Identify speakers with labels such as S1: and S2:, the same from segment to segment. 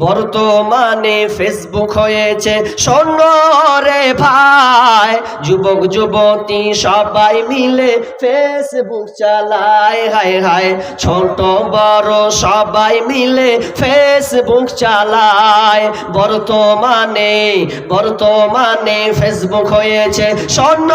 S1: বর্তমানে ফেসবুক হয়েছে স্বর্ণ রে ভাই, যুবক যুবতী সবাই মিলে ফেসবুক চালায়, হায় হায় ছোট বড় সবাই মিলে ফেসবুক চালায়। বর্তমানে ফেসবুক হয়েছে স্বর্ণ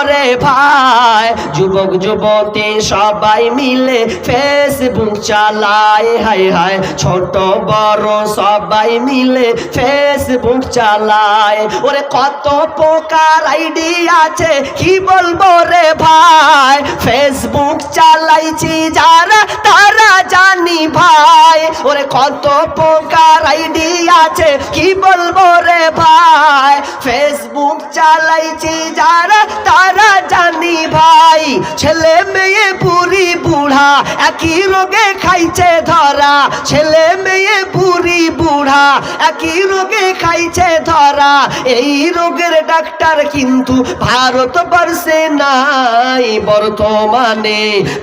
S1: রে ভাই, যুবক যুবতী সবাই মিলে ফেসবুক চালায়, হায় হায় ছোট বড় সবাই মিলে ফেসবুক চালায়। ওরে কত প্রকার আইডি আছে কি বলবো রে ভাই, ফেসবুক চালাইছি যারা তারা জানি ভাই। ওরে কত প্রকার আইডি আছে কি বলবো রে ভাই, ফেসবুক চালাইছি যারা তারা জানি ভাই। ছেলে মেয়ে বুড়ি বুড়া একই রোগে খাইছে ধরা, ছেলে মেয়ে বুড়ি বুড়া একই রোগে খাইছে ধরা। এই রোগের ডাক্তার কিন্তু ভারতবর্ষে নাই।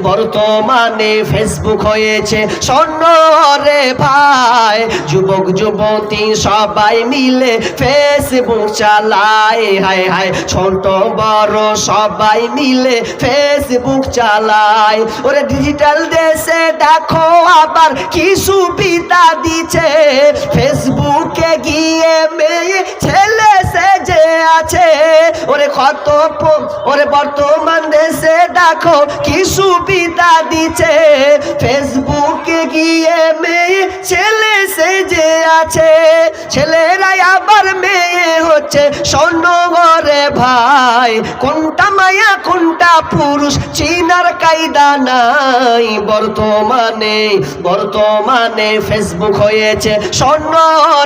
S1: বর্তমানে ফেসবুক হয়েছে স্বর্ণ রে ভাই, যুবক যুবতী সবাই মিলে ফেসবুক চালায়, হায় হায় ছোট বড় সবাই মিলে ফেসবুক চালায়। ওরে ডিজিটাল দেশে দেখো আবার কি সুবিধা দিচ্ছে, ফেসবুকে গিয়ে মেয়ে ছেলে সেজে আছে। ওরে ওরে বর্তমান দেশে দেখো কি সুবিধা দিচ্ছে, ফেসবুকে গিয়ে মেয়ে ছেলে সেজে আছে। ছেলেরাই আবার মেয়ে হচ্ছে স্বর্ণ রে ভাই, কোনটা মায়া কোনটা পুরুষ চিনার কায়দা নাই। বর্তমানে ফেসবুক হয়েছে স্বর্ণ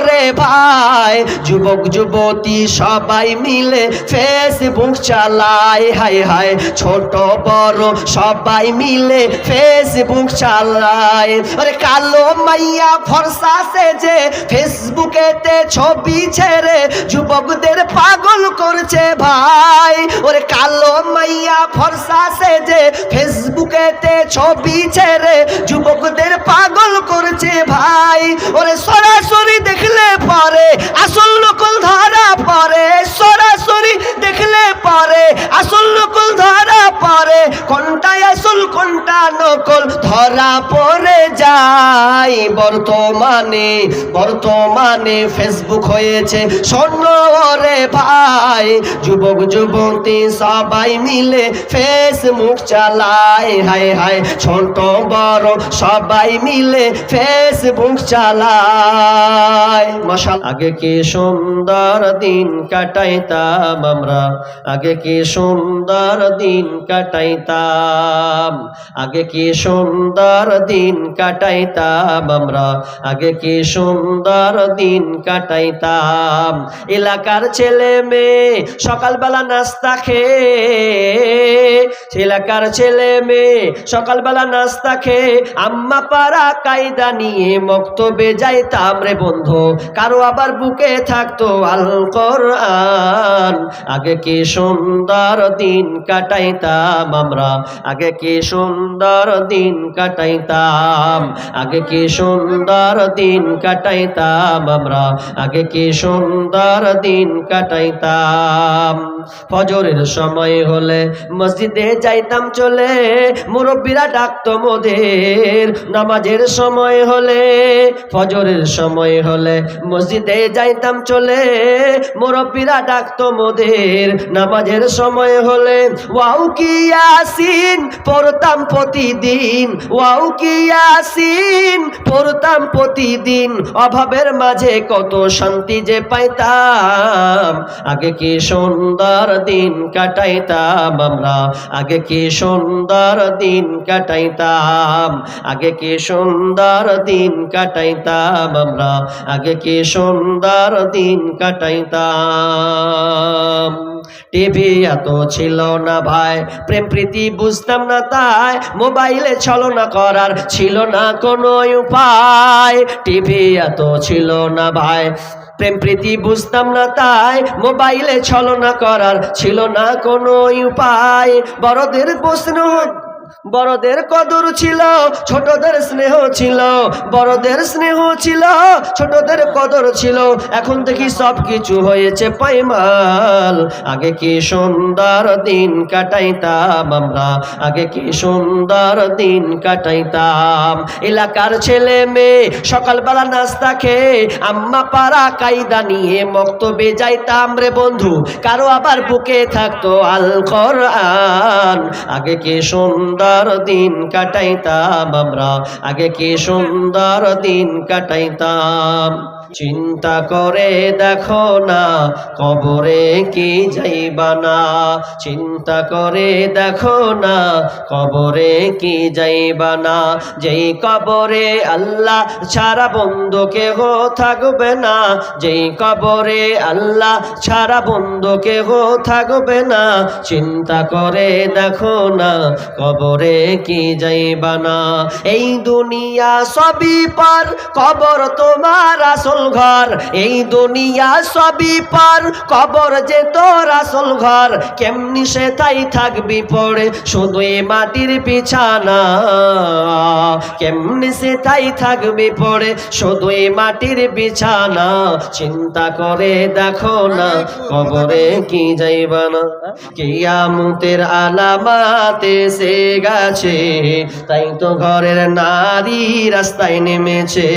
S1: রে ভাই, যুবক যুবতী সবাই মিলে ফেসবুক চালায়, হায় হায় ছোট বড় সবাই মিলে ফেসবুক চালায়। আরে কালো মাইয়া ফর্সা সেজে ফেসবুকেতে ছবি ছেড়ে যুবকদের পাগল করছে ভাই। ওরে কালো মাইয়া ফর্সা সেজে ফেসবুকেতে ছবি ছেড়ে যুবকদের পাগল করছে ভাই। ওরে সরাসরি দেখলে পরে আসল নকল ধরা পড়ে, সরাসরি দেখলে পরে আসল নকল ধরা পড়ে, কোনটা আসল কোনটা নকল ধরা পড়ে যায়। বর্তমানে ফেসবুক হয়েছে স্বর্ণ রে ভাই, যুবক যুবতী সবাই মিলে ফেসবুক চালায়, হায় হায় ছোট বড় সবাই মিলে ফেসবুক চালায়। মাশাআল্লাহ। আগে কি সুন্দর দিন কাটাইতাম আমরা, আগে কি সুন্দর দিন কাটাইতাম, আগে কি সুন্দর দিন কাটাইতাম আমরা, আগে কি সুন্দর দিন কাটাইতাম। এলাকার ছেলে মেয়ে সকালবেলা নাস্তা খেয়ে, এলাকার ছেলে মেয়ে সকালবেলা নাস্তা খেয়ে আম্মা পাড়া কায়দা নিয়ে মক্তবে যাইতাম রে বন্ধু, কারো আবার বুকে থাকতো আল কোরআন। আগে কি সুন্দর দিন কাটাইতাম আমরা, আগে কি সুন্দর দিন কাটাইতাম, আগে কি সুন্দর দিন কাটাইতাম আমরা, আগে কি সুন্দর দিন কাটাইতাম। ফজরের সময় হলে মসজিদে যাইতাম চলে, মুরব্বীরা ডাকতো মোদের। নামাজের সময় হলে, ফজরের সময় হলে মসজিদে যাইতাম চলে, মুরব্বীরা ডাকতো মোদের। নামাজের সময় হলে ওয়াও কি ইয়াসিন পড়তাম প্রতিদিন, ওয়াও কি ইয়াসিন পড়তাম প্রতিদিন। অভাবের মাঝে কত শান্তি যে পাইতাম, আগে কি সুন্দর দিন কাটাইতাম আমরা, আগে কি সুন্দর দিন কাটাইতাম, আগে কি সুন্দর দিন কাটাইতাম আমরা, আগে কি সুন্দর দিন কাটাইতাম। টিভি এত ছিল না ভাই, প্রেম প্রীতি বুঝতাম না তাই, মোবাইলে ছলনা করার ছিল না কোনো উপায়। টিভি এত ছিল না ভাই, প্রেম প্রীতি বুঝতাম না তাই, মোবাইলে ছলনা করার ছিল না কোনো উপায়। বড়দের প্রশ্ন বড়দের কদর ছিল, ছোটদের স্নেহ ছিল, বড়দের স্নেহ ছিল, ছোটদের কদর ছিল। এখন দেখি সব কিছু হয়েছে পাইমাল। আগে কি সুন্দর দিন কাটাইতাম আমরা, আগে কি সুন্দর দিন কাটাইতাম। এলাকার ছেলে মেয়ে সকালবেলা নাস্তা খেয়ে আম্মা পাড়া কায়দা নিয়ে মক্তবে যাইতাম রে বন্ধু, কারো আবার বুকে থাকতো আল কোরআন। আগে কি সুন্দর দিন কাটাইতাম আমরা, আগে কি সুন্দর দিন কাটাইতাম। চিন্তা করে দেখো না কবরে কি যাইবা না, চিন্তা করে দেখো না কবরে কি যাইবা না। যেই কবরে আল্লাহ ছাড়া বন্ধু কেহ থাকবে না, যেই কবরে আল্লাহ ছাড়া বন্ধু কেহ থাকবে না। চিন্তা করে দেখো না কবরে কি যাইবা না। এই দুনিয়া সবই পার, কবর তোমার আসল ঘর। এই দুনিয়া সবই পার, কবর যে তোর আসল ঘর। কেমনি সে তাই থাকবি পড়ে শুধু এই মাটির বিছানা, কেমনি সে তাই থাকবি পড়ে শুধু এই মাটির বিছানা। চিন্তা করে দেখো না কবরে কি যাইবা না। কিয়ামতের আলামাত এসে গেছে, তাই তো ঘরের নারী রাস্তায় নেমেছে।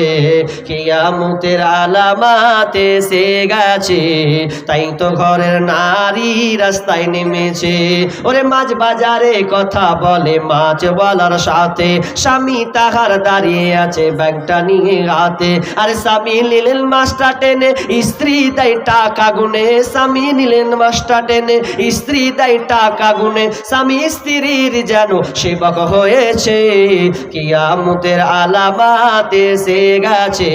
S1: কিয়ামতের আলামাত এসে গেছে, তাই তো ঘরের নারী রাস্তায় নেমেছে। ওরে মাছ বাজারে কথা বলে মাছ বলার সাথে, স্বামী তাহার দাঁড়িয়ে আছে ব্যাগটা নিয়ে হাতে। আরে স্বামী নিলেন মাছটা টেনে, স্ত্রী দেয় টাকা গুনে। স্বামী নিলেন মাছটা টেনে, স্ত্রী দেয় টাকা গুনে। স্বামী স্ত্রীর যেন সেবক হয়েছে। কিয়ামতের আলামাত এসে গেছে,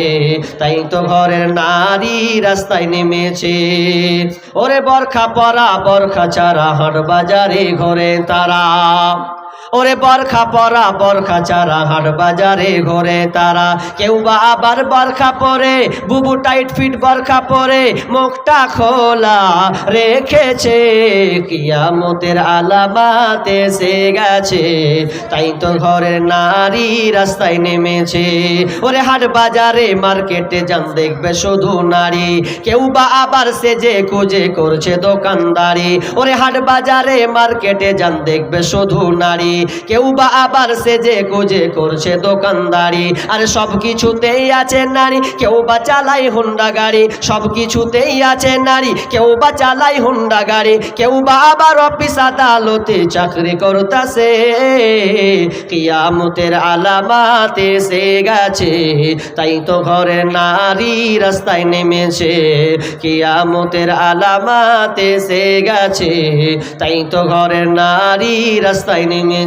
S1: তাই তো ঘরের নারী রাস্তায় নেমেছে। ওরে বরখা পরা বরখা ছাড়া হাট বাজারে ঘরে তারা, ওরে বরখা পরা বরখা ছাড়া হাট বাজারে ঘরে তারা। কেউ বা আবার বরখা পরে বুবু টাইট ফিট বরখা পরে মুখটা খোলা রেখেছে। কিয়ামতের আলামাত এসে গেছে, তাই তো ঘরের নারী রাস্তায় নেমেছে। ওরে হাট বাজারে মার্কেটে যান দেখবে শুধু নারী, কেউ বা আবার সেজে খুঁজে করছে দোকানদারি। ওরে হাট বাজারে মার্কেটে যান দেখবে শুধু নারী, কেউ বা আবার সেজে খুঁজে করছে দোকানদারি। আর সব কিছুতেই আছে নারী, কেউ বা চালাই হুন্ডা গাড়ি। সব কিছুতেই আছে নারী, কেউ বা চালাই হুন্ডা গাড়ি। কেউ বা আবার অফিস আদালতে চাকরি করতেছে। কিয়ামতের আলামাত এসে গেছে, তাই তো ঘরের নারী রাস্তায় নেমেছে। কিয়ামতের আলামাত এসে গেছে, তাই তো ঘরের নারী রাস্তায় নেমেছে।